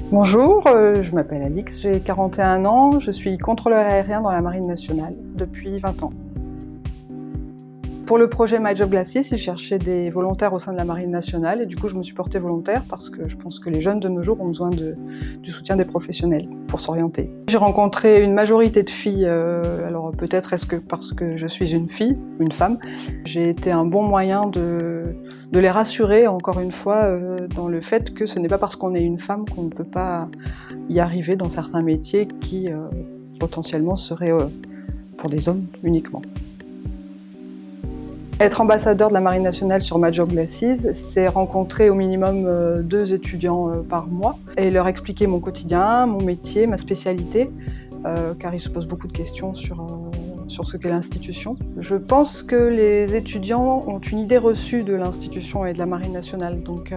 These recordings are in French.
Bonjour, je m'appelle Alix, j'ai 41 ans, je suis contrôleur aérien dans la Marine nationale depuis 20 ans. Pour le projet My Job Glasses, ils cherchaient des volontaires au sein de la Marine nationale et du coup je me suis portée volontaire parce que je pense que les jeunes de nos jours ont besoin du soutien des professionnels pour s'orienter. J'ai rencontré une majorité de filles, alors peut-être est-ce que parce que je suis une fille, une femme, j'ai été un bon moyen de les rassurer encore une fois dans le fait que ce n'est pas parce qu'on est une femme qu'on ne peut pas y arriver dans certains métiers qui potentiellement seraient pour des hommes uniquement. Être ambassadeur de la Marine nationale sur My Job Glasses, c'est rencontrer au minimum 2 étudiants par mois et leur expliquer mon quotidien, mon métier, ma spécialité, car ils se posent beaucoup de questions sur ce qu'est l'institution. Je pense que les étudiants ont une idée reçue de l'institution et de la Marine nationale, donc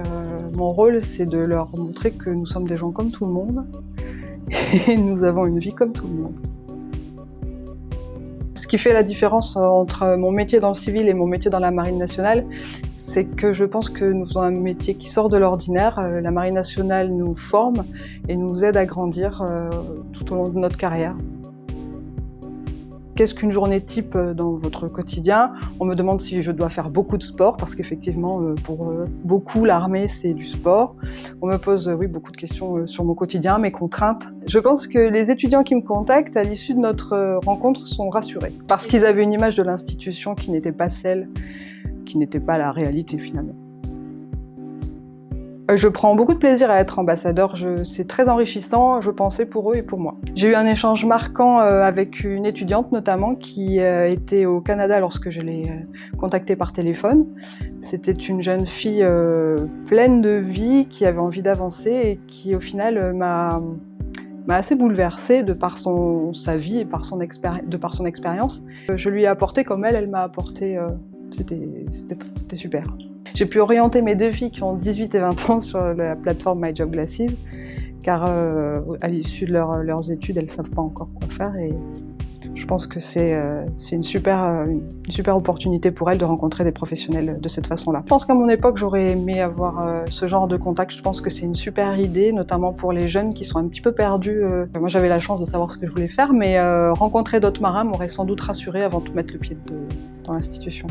mon rôle c'est de leur montrer que nous sommes des gens comme tout le monde et nous avons une vie comme tout le monde. Ce qui fait la différence entre mon métier dans le civil et mon métier dans la Marine nationale, c'est que je pense que nous avons un métier qui sort de l'ordinaire. La Marine nationale nous forme et nous aide à grandir tout au long de notre carrière. Qu'est-ce qu'une journée type dans votre quotidien? On me demande si je dois faire beaucoup de sport, parce qu'effectivement, pour beaucoup, l'armée, c'est du sport. On me pose oui, beaucoup de questions sur mon quotidien, mes contraintes. Je pense que les étudiants qui me contactent à l'issue de notre rencontre sont rassurés, parce qu'ils avaient une image de l'institution qui n'était pas celle, qui n'était pas la réalité finalement. Je prends beaucoup de plaisir à être ambassadeur, c'est très enrichissant, je pensais pour eux et pour moi. J'ai eu un échange marquant avec une étudiante notamment qui était au Canada lorsque je l'ai contactée par téléphone. C'était une jeune fille pleine de vie, qui avait envie d'avancer et qui au final m'a assez bouleversée de par sa vie et de par son expérience. Je lui ai apporté comme elle m'a apporté, c'était super. J'ai pu orienter mes 2 filles qui ont 18 et 20 ans sur la plateforme My Job Glasses, car à l'issue de leurs études, elles ne savent pas encore quoi faire et je pense que c'est une super opportunité pour elles de rencontrer des professionnels de cette façon-là. Je pense qu'à mon époque, j'aurais aimé avoir ce genre de contact. Je pense que c'est une super idée, notamment pour les jeunes qui sont un petit peu perdus. Moi, j'avais la chance de savoir ce que je voulais faire, mais rencontrer d'autres marins m'aurait sans doute rassurée avant de mettre le pied dans l'institution.